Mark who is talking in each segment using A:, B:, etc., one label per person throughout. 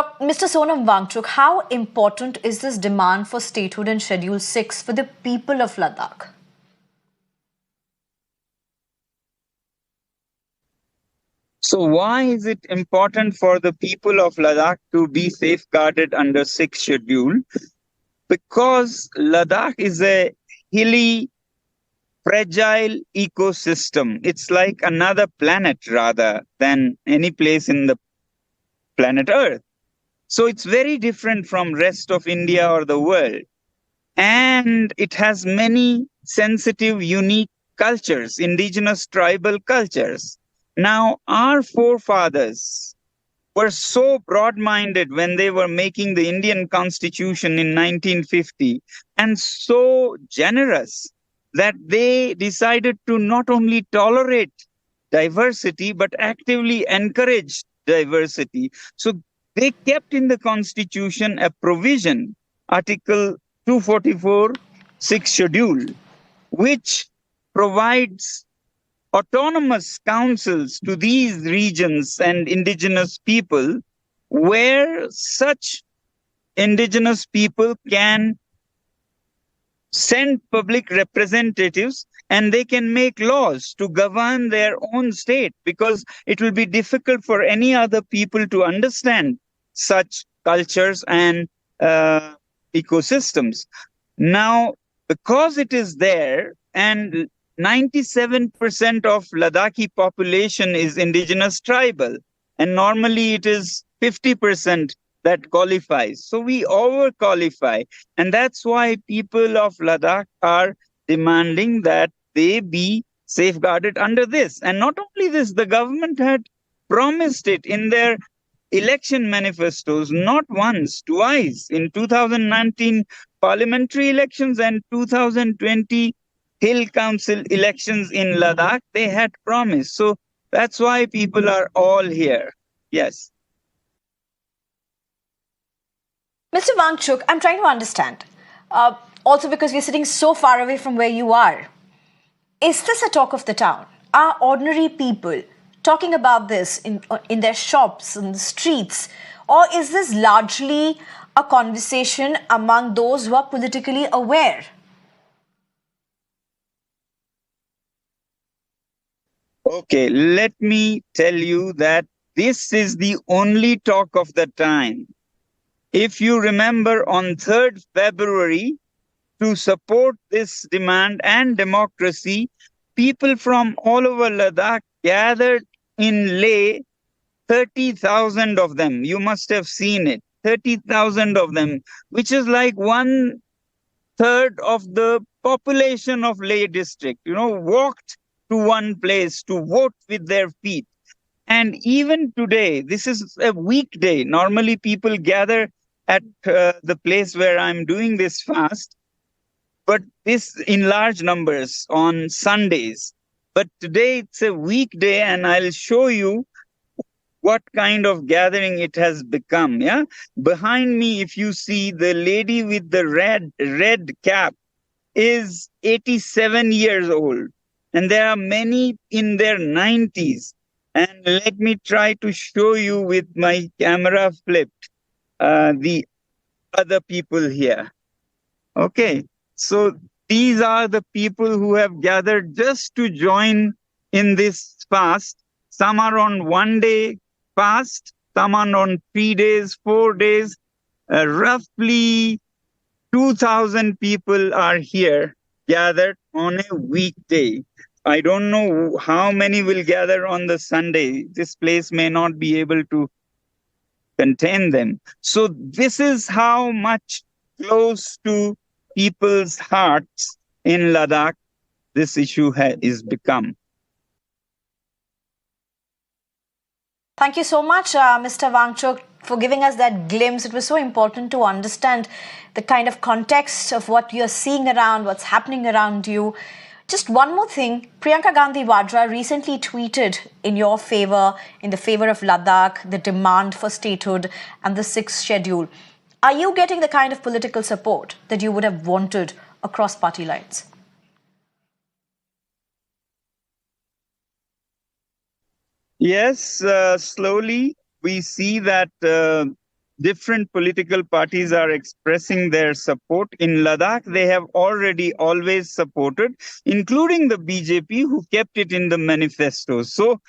A: Mr. Sonam Wangchuk, how important is this demand for statehood in Schedule 6 for the people of Ladakh?
B: So why is it important for the people of Ladakh to be safeguarded under 6th schedule? Because Ladakh is a hilly, fragile ecosystem. It's like another planet rather than any place in the planet Earth. So it's very different from rest of India or the world. And it has many sensitive, unique cultures, indigenous tribal cultures. Now, our forefathers were so broad-minded when they were making the Indian Constitution in 1950 and so generous that they decided to not only tolerate diversity but actively encourage diversity. So they kept in the Constitution a provision, Article 244, 6th schedule, which provides autonomous councils to these regions and indigenous people, where such indigenous people can send public representatives and they can make laws to govern their own state, because it will be difficult for any other people to understand such cultures and ecosystems. Now, because it is there, and 97% of Ladakhi population is indigenous tribal, and normally it is 50% that qualifies. So we over-qualify, and that's why people of Ladakh are demanding that they be safeguarded under this. And not only this, the government had promised it in their election manifestos, not once, twice, in 2019 parliamentary elections and 2020 Hill Council elections in Ladakh, they had promised. So that's why people are all here. Yes.
A: Mr. Wangchuk, I'm trying to understand. Also because we're sitting so far away from where you are. Is this a talk of the town? Are ordinary people talking about this in their shops, in the streets? Or is this largely a conversation among those who are politically aware?
B: Okay, let me tell you that this is the only talk of the time. If you remember, on 3rd February, to support this demand and democracy, people from all over Ladakh gathered in Leh, 30,000 of them. You must have seen it, 30,000 of them, which is like 1/3 of the population of Leh district, walked to one place to vote with their feet. And even today, this is a weekday. Normally people gather at the place where I'm doing this fast, but this in large numbers on Sundays. But today it's a weekday, and I'll show you what kind of gathering it has become. Yeah, behind me, if you see, the lady with the red cap is 87 years old, and there are many in their 90s. And let me try to show you with my camera flipped the other people here. Okay, so these are the people who have gathered just to join in this fast. Some are on 1 day fast, some are on 3 days, 4 days. Roughly 2,000 people are here gathered on a weekday. I don't know how many will gather on the Sunday. This place may not be able to contain them. So this is how much close to people's hearts in Ladakh this issue is become.
A: Thank you so much, Mr. Wangchuk, for giving us that glimpse. It was so important to understand the kind of context of what you're seeing around, what's happening around you. Just one more thing. Priyanka Gandhi Vadra recently tweeted in your favor, in the favor of Ladakh, the demand for statehood and the 6th schedule. Are you getting the kind of political support that you would have wanted across party lines?
B: Yes, slowly we see that different political parties are expressing their support. In Ladakh, they have already always supported, including the BJP, who kept it in the manifesto. So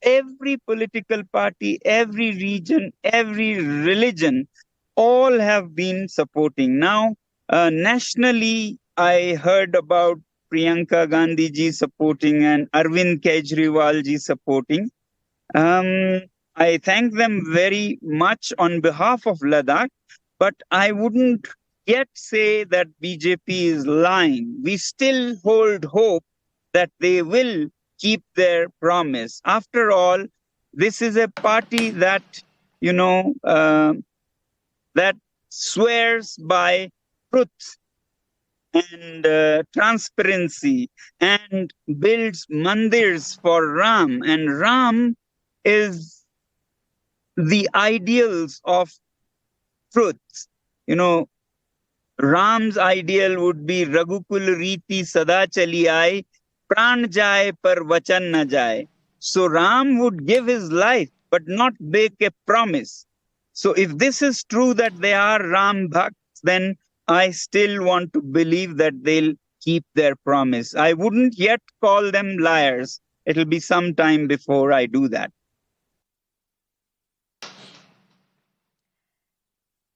B: every political party, every region, every religion, all have been supporting. Now, nationally, I heard about Priyanka Gandhi ji supporting and Arvind Kejriwal ji supporting. I thank them very much on behalf of Ladakh, but I wouldn't yet say that BJP is lying. We still hold hope that they will keep their promise. After all, this is a party that, that swears by truth and transparency and builds mandirs for Ram. And Ram is the ideals of truth. Ram's ideal would be Raghukul Riti Sada Chali Aaye, Pran Jaye Par Vachan Na Jaye. So Ram would give his life, but not make a promise. So if this is true that they are Ram Bhakts, then I still want to believe that they'll keep their promise. I wouldn't yet call them liars. It'll be some time before I do that.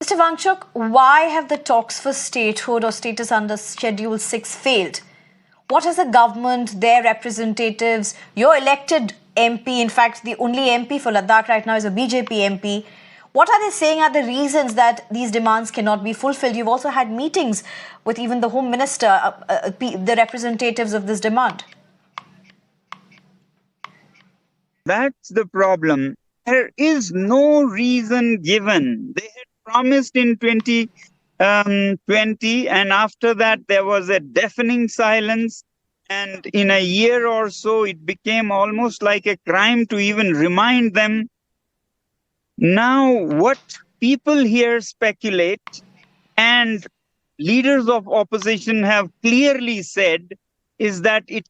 A: Mr. Wangchuk, why have the talks for statehood or status under Schedule 6 failed? What has the government, their representatives, your elected MP, in fact, the only MP for Ladakh right now is a BJP MP, what are they saying are the reasons that these demands cannot be fulfilled? You've also had meetings with even the Home Minister, the representatives of this demand.
B: That's the problem. There is no reason given. They had promised in 2020, and after that there was a deafening silence. And in a year or so, it became almost like a crime to even remind them. Now, what people here speculate, and leaders of opposition have clearly said, is that it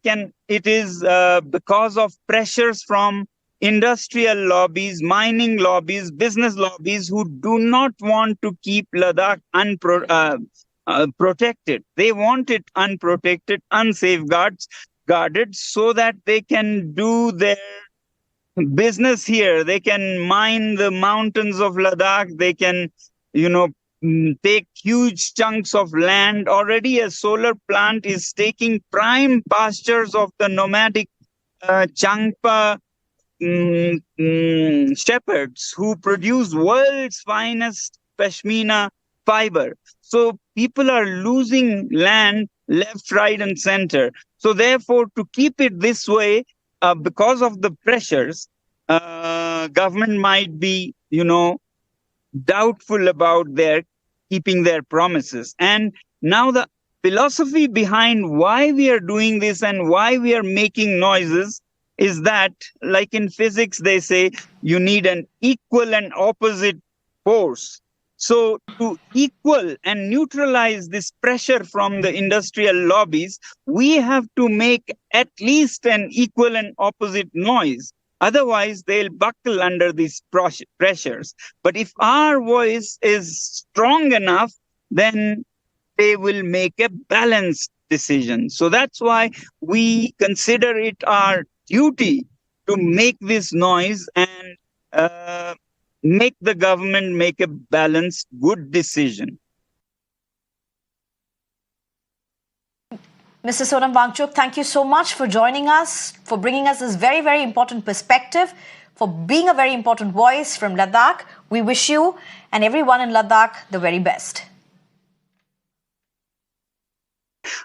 B: is because of pressures from industrial lobbies, mining lobbies, business lobbies who do not want to keep Ladakh protected. They want it unprotected, unsafeguarded, so that they can do their business here. They can mine the mountains of Ladakh. They can, take huge chunks of land. Already a solar plant is taking prime pastures of the nomadic Changpa shepherds who produce world's finest pashmina fiber. So people are losing land left, right, and center. So therefore, to keep it this way, because of the pressures, government might be, doubtful about their keeping their promises. And now the philosophy behind why we are doing this and why we are making noises is that, like in physics, they say you need an equal and opposite force. So to equal and neutralize this pressure from the industrial lobbies, we have to make at least an equal and opposite noise. Otherwise, they'll buckle under these pressures. But if our voice is strong enough, then they will make a balanced decision. So that's why we consider it our duty to make this noise and make the government make a balanced, good decision.
A: Mr. Sonam Wangchuk, thank you so much for joining us, for bringing us this very, very important perspective, for being a very important voice from Ladakh. We wish you and everyone in Ladakh the very best.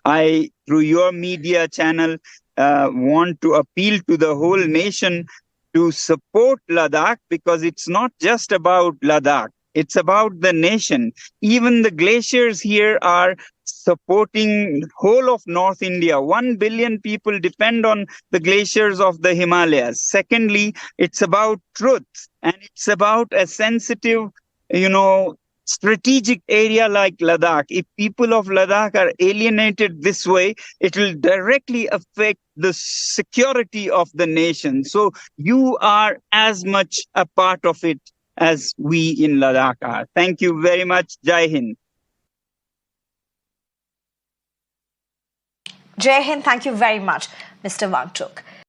B: I, through your media channel, want to appeal to the whole nation to support Ladakh, because it's not just about Ladakh. It's about the nation. Even the glaciers here are supporting whole of North India. 1 billion people depend on the glaciers of the Himalayas. Secondly, it's about truth, and it's about a sensitive, strategic area like Ladakh. If people of Ladakh are alienated this way, it will directly affect the security of the nation. So you are as much a part of it as we in Ladakh are. Thank you very much. Jai Hind.
A: Jai Hind, thank you very much, Mr. Wangchuk.